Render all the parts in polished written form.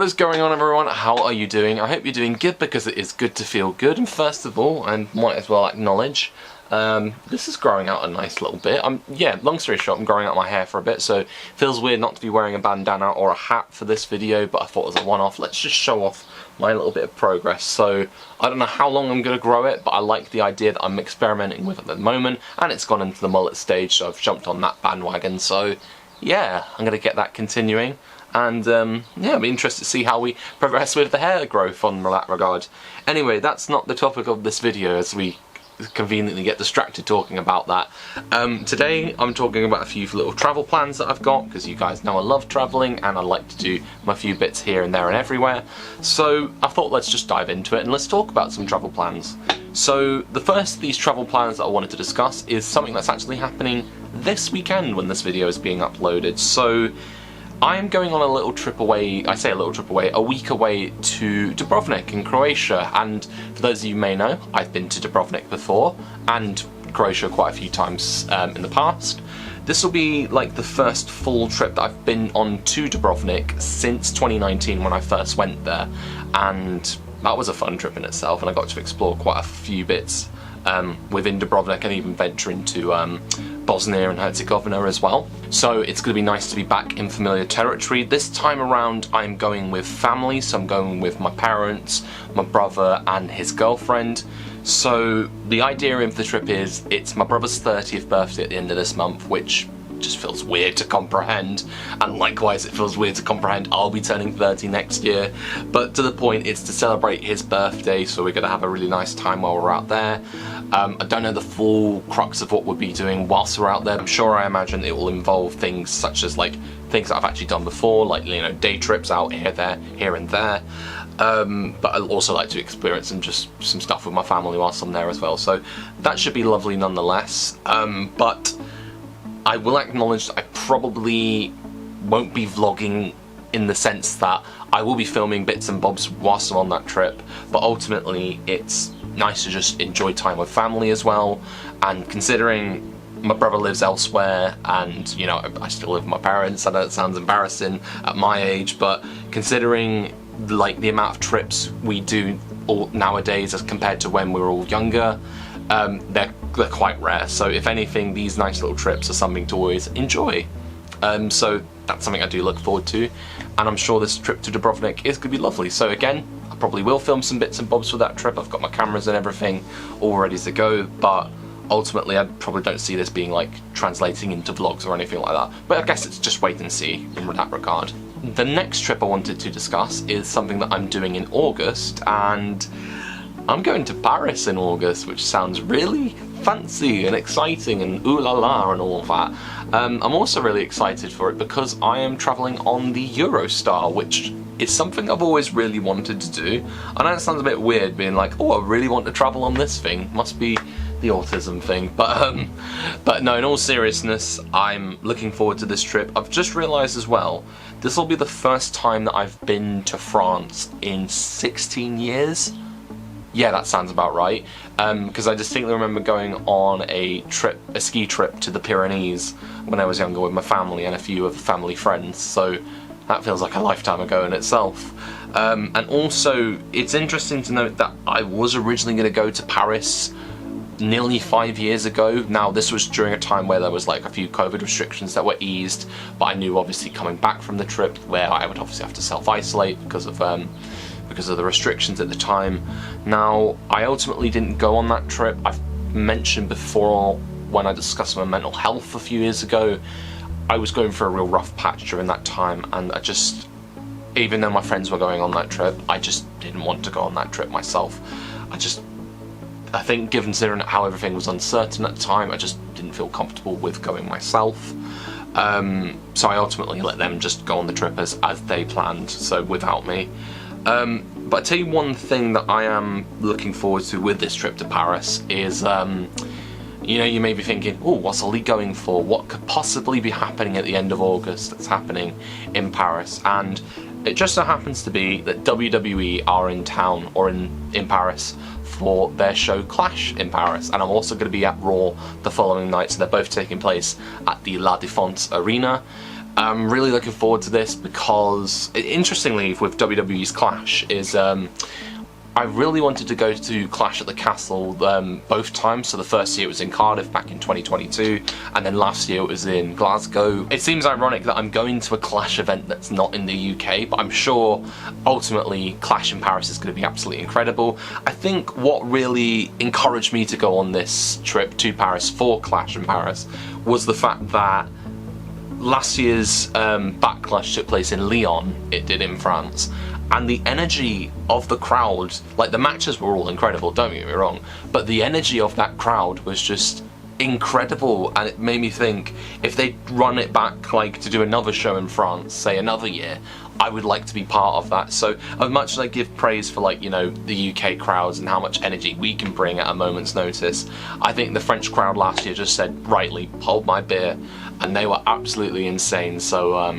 What is going on, everyone? How are you doing? I hope you're doing good, because it is good to feel good. And first of all, I might as well acknowledge, this is growing out a nice little bit. Yeah, long story short, I'm growing out my hair for a bit, so it feels weird not to be wearing a bandana or a hat for this video, but I thought as a one-off, let's just show off my little bit of progress. So I don't know how long I'm going to grow it, but I like the idea that I'm experimenting with at the moment, and it's gone into the mullet stage, so I've jumped on that bandwagon. So yeah, I'm going to get that continuing. And yeah, I'll be interested to see how we progress with the hair growth on that regard. Anyway, that's not the topic of this video, as we conveniently get distracted talking about that. Today I'm talking about a few little travel plans that I've got, because you guys know I love travelling and I like to do my few bits here and there and everywhere. So I thought let's just dive into it and let's talk about some travel plans. So the first of these travel plans that I wanted to discuss is something that's actually happening this weekend when this video is being uploaded. So I am going on a little trip away, I say a little trip away, a week away to Dubrovnik in Croatia. And for those of you who may know, I've been to Dubrovnik before and Croatia quite a few times in the past. This will be like the first full trip that I've been on to Dubrovnik since 2019 when I first went there. And that was a fun trip in itself, and I got to explore quite a few bits within Dubrovnik and even venture into Bosnia and Herzegovina as well. So it's going to be nice to be back in familiar territory. This time around I'm going with family, so I'm going with my parents, my brother and his girlfriend. So the idea of the trip is, it's my brother's 30th birthday at the end of this month, which just feels weird to comprehend, and likewise it feels weird to comprehend I'll be turning 30 next year, but to the point, it's to celebrate his birthday, so we're going to have a really nice time while we're out there. I don't know the full crux of what we'll be doing whilst we're out there. I'm sure, I imagine it will involve things such as like things that I've actually done before, like, you know, day trips out here and there. But I'd also like to experience some stuff with my family whilst I'm there as well, so that should be lovely nonetheless. But I will acknowledge that I probably won't be vlogging in the sense that I will be filming bits and bobs whilst I'm on that trip, but ultimately it's nice to just enjoy time with family as well. And considering my brother lives elsewhere and, you know, I still live with my parents, I know it sounds embarrassing at my age, but considering like the amount of trips we do nowadays as compared to when we were all younger, they're quite rare. So if anything, these nice little trips are something to always enjoy. So that's something I do look forward to, and I'm sure this trip to Dubrovnik is going to be lovely. So again, I probably will film some bits and bobs for that trip. I've got my cameras and everything all ready to go, but ultimately I probably don't see this being like translating into vlogs or anything like that. But I guess it's just wait and see in that regard. The next trip I wanted to discuss is something that I'm doing in August, and I'm going to Paris in August, which sounds really fancy and exciting and ooh la la and all of that. I'm also really excited for it because I am travelling on the Eurostar, which is something I've always really wanted to do. I know it sounds a bit weird being like, oh, I really want to travel on this thing, must be the autism thing, but no, in all seriousness, I'm looking forward to this trip. I've just realised as well, this will be the first time that I've been to France in 16 years. Yeah, that sounds about right, because I distinctly remember going on a ski trip to the Pyrenees when I was younger with my family and a few of the family friends, so that feels like a lifetime ago in itself. And also, it's interesting to note that I was originally going to go to Paris nearly 5 years ago. Now, this was during a time where there was like a few COVID restrictions that were eased, but I knew obviously coming back from the trip where I would obviously have to self-isolate because of the restrictions at the time. Now, I ultimately didn't go on that trip. I've mentioned before when I discussed my mental health a few years ago, I was going through a real rough patch during that time, and even though my friends were going on that trip, I just didn't want to go on that trip myself. I think given considering how everything was uncertain at the time, I just didn't feel comfortable with going myself. So I ultimately let them just go on the trip as they planned, so without me. But I tell you one thing that I am looking forward to with this trip to Paris is, you know, you may be thinking, oh, what's Ollie going for? What could possibly be happening at the end of August that's happening in Paris? And it just so happens to be that WWE are in town, or in Paris, for their show Clash in Paris, and I'm also going to be at Raw the following night, so they're both taking place at the La Défense Arena. I'm really looking forward to this because, interestingly, with WWE's Clash is I really wanted to go to Clash at the Castle both times. So the first year it was in Cardiff back in 2022, and then last year it was in Glasgow. It seems ironic that I'm going to a Clash event that's not in the UK, but I'm sure ultimately Clash in Paris is going to be absolutely incredible. I think what really encouraged me to go on this trip to Paris for Clash in Paris was the fact that last year's Backlash took place in Lyon, it did in France, and the energy of the crowd, like the matches were all incredible, don't get me wrong, but the energy of that crowd was just incredible, and it made me think if they run it back like to do another show in France, say another year, I would like to be part of that. So as much as I give praise for, like, you know, the UK crowds and how much energy we can bring at a moment's notice, I think the French crowd last year just said, rightly, hold my beer, and they were absolutely insane. So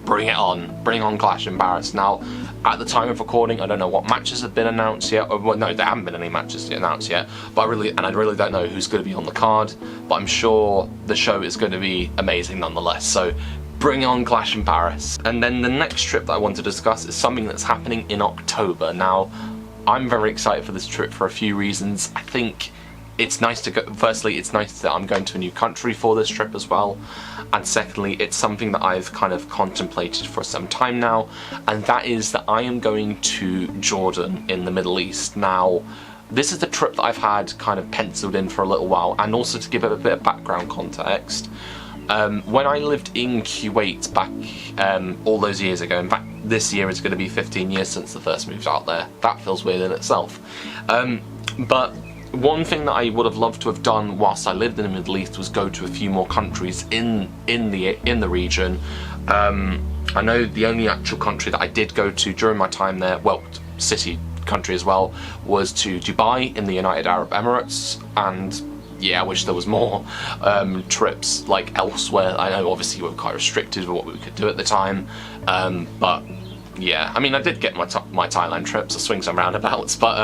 bring it on, bring on Clash in Paris. Now, at the time of recording, I don't know what matches have been announced yet. Or, well, no, there haven't been any matches announced yet. But I really don't know who's going to be on the card. But I'm sure the show is going to be amazing nonetheless. So bring on Clash in Paris. And then the next trip that I want to discuss is something that's happening in October. Now, I'm very excited for this trip for a few reasons. I think it's nice to go. Firstly, it's nice that I'm going to a new country for this trip as well, and secondly, it's something that I've kind of contemplated for some time now, and that is that I am going to Jordan in the Middle East. Now, this is the trip that I've had kind of penciled in for a little while, and also to give it a bit of background context, when I lived in Kuwait back all those years ago, in fact this year is going to be 15 years since I first moved out there. That feels weird in itself, but one thing that I would have loved to have done whilst I lived in the Middle East was go to a few more countries in the region. I know the only actual country that I did go to during my time there, well, city country as well, was to Dubai in the United Arab Emirates, and yeah, I wish there was more trips like elsewhere. I know obviously we were quite restricted with what we could do at the time, but yeah, I mean, I did get my Thailand trips, the swings and roundabouts, but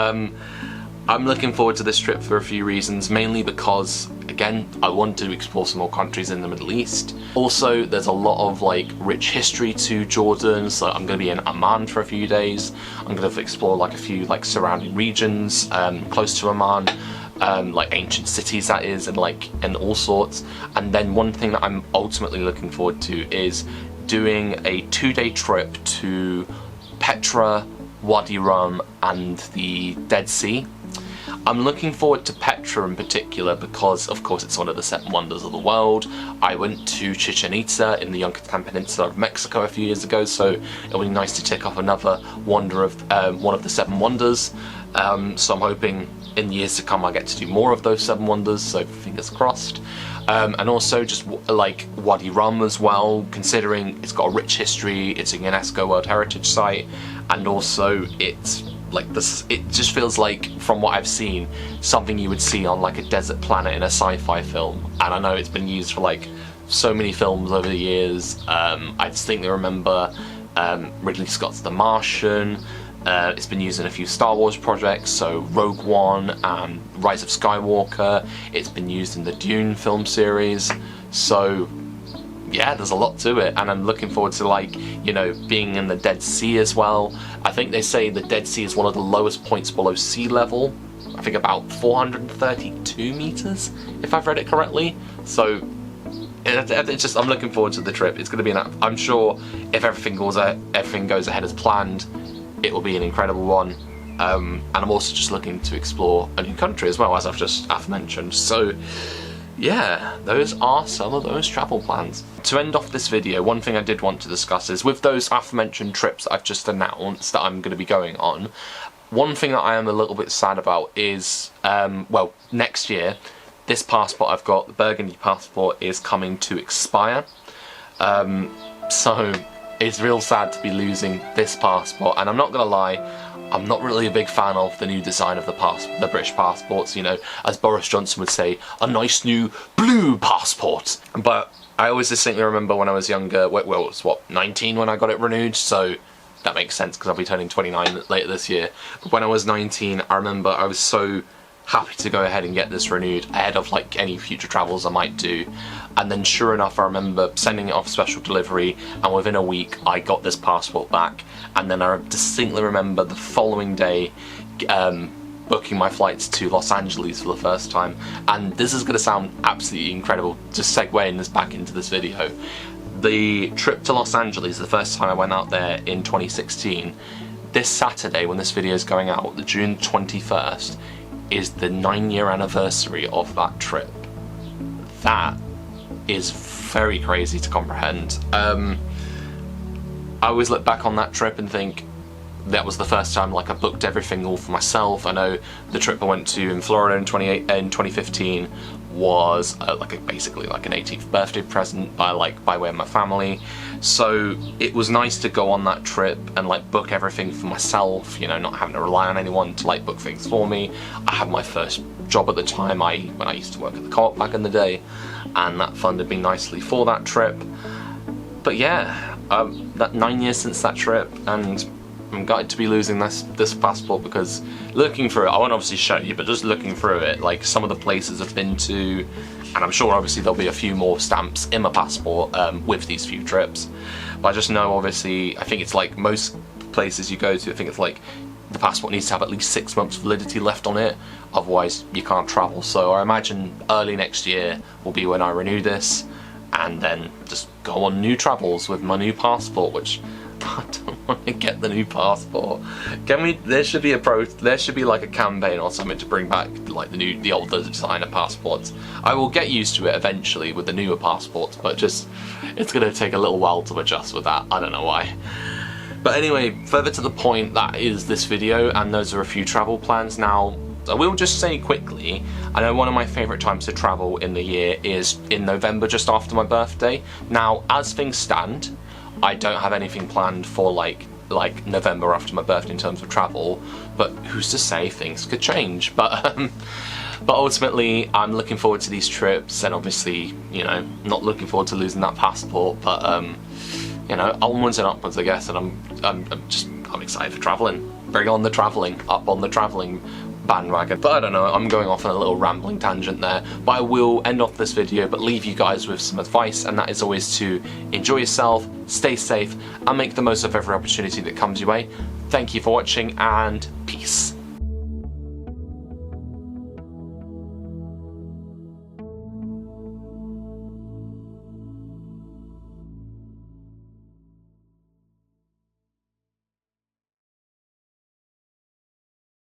I'm looking forward to this trip for a few reasons, mainly because, again, I want to explore some more countries in the Middle East. Also, there's a lot of like rich history to Jordan, so I'm going to be in Amman for a few days. I'm going to explore like a few like surrounding regions close to Amman, like ancient cities that is, and all sorts. And then one thing that I'm ultimately looking forward to is doing a 2-day trip to Petra, Wadi Rum and the Dead Sea. I'm looking forward to Petra in particular because, of course, it's one of the 7 wonders of the world. I went to Chichen Itza in the Yucatan Peninsula of Mexico a few years ago, so it'll be nice to tick off another wonder of one of the 7 wonders. So I'm hoping in the years to come I get to do more of those 7 wonders, so fingers crossed. And also just like Wadi Rum as well, considering it's got a rich history, it's a UNESCO World Heritage Site, and also it's like this, it just feels like, from what I've seen, something you would see on like a desert planet in a sci-fi film. And I know it's been used for like so many films over the years. I distinctly remember Ridley Scott's The Martian. It's been used in a few Star Wars projects, so Rogue One and Rise of Skywalker. It's been used in the Dune film series. So yeah, there's a lot to it, and I'm looking forward to, like, you know, being in the Dead Sea as well. I think they say the Dead Sea is one of the lowest points below sea level. I think about 432 meters, if I've read it correctly. So it's just, I'm looking forward to the trip. It's going to be I'm sure if everything goes ahead as planned, it will be an incredible one. And I'm also just looking to explore a new country as well, as I've mentioned. So yeah, those are some of those travel plans. To end off this video, one thing I did want to discuss is, with those aforementioned trips that I've just announced that I'm going to be going on, one thing that I am a little bit sad about is, well, next year, this passport I've got, the Burgundy passport, is coming to expire. So it's real sad to be losing this passport, and I'm not going to lie, I'm not really a big fan of the new design of the British passports, you know, as Boris Johnson would say, a nice new blue passport. But I always distinctly remember when I was younger, well, it was, what, 19 when I got it renewed, so that makes sense because I'll be turning 29 later this year. But when I was 19, I remember I was so happy to go ahead and get this renewed ahead of like any future travels I might do. And then sure enough, I remember sending it off special delivery, and within a week I got this passport back. And then I distinctly remember the following day booking my flights to Los Angeles for the first time. And this is going to sound absolutely incredible, just segueing this back into this video. The trip to Los Angeles, the first time I went out there in 2016, this Saturday when this video is going out, the June 21st, is the 9-year anniversary of that trip. That is very crazy to comprehend. I always look back on that trip and think that was the first time like I booked everything all for myself. I know the trip I went to in Florida in 2015 was basically like an 18th birthday present by way of my family. So it was nice to go on that trip and like book everything for myself, you know, not having to rely on anyone to like book things for me. I had my first job at the time when I used to work at the co-op back in the day, and that funded me nicely for that trip. But yeah, that 9 years since that trip, and I'm gutted to be losing this passport, because looking through it, I won't obviously show you, but just looking through it, like some of the places I've been to, and I'm sure obviously there'll be a few more stamps in my passport with these few trips. But I just know obviously, I think it's like most places you go to, I think it's like the passport needs to have at least 6 months validity left on it, otherwise you can't travel. So I imagine early next year will be when I renew this, and then just go on new travels with my new passport, which I don't want to get the new passport. There should be like a campaign or something to bring back like the older designer passports. I will get used to it eventually with the newer passports, but just it's gonna take a little while to adjust with that. I don't know why. But anyway, further to the point, that is this video, and those are a few travel plans. Now, I will just say quickly, I know one of my favourite times to travel in the year is in November, just after my birthday. Now, as things stand, I don't have anything planned for like November after my birthday in terms of travel, but who's to say, things could change. But ultimately, I'm looking forward to these trips, and obviously, you know, not looking forward to losing that passport, but you know, onwards and upwards, I guess. And I'm excited for travelling. Bring on the travelling, up on the travelling bandwagon. But I don't know, I'm going off on a little rambling tangent there, but I will end off this video but leave you guys with some advice, and that is always to enjoy yourself, stay safe, and make the most of every opportunity that comes your way. Thank you for watching, and peace.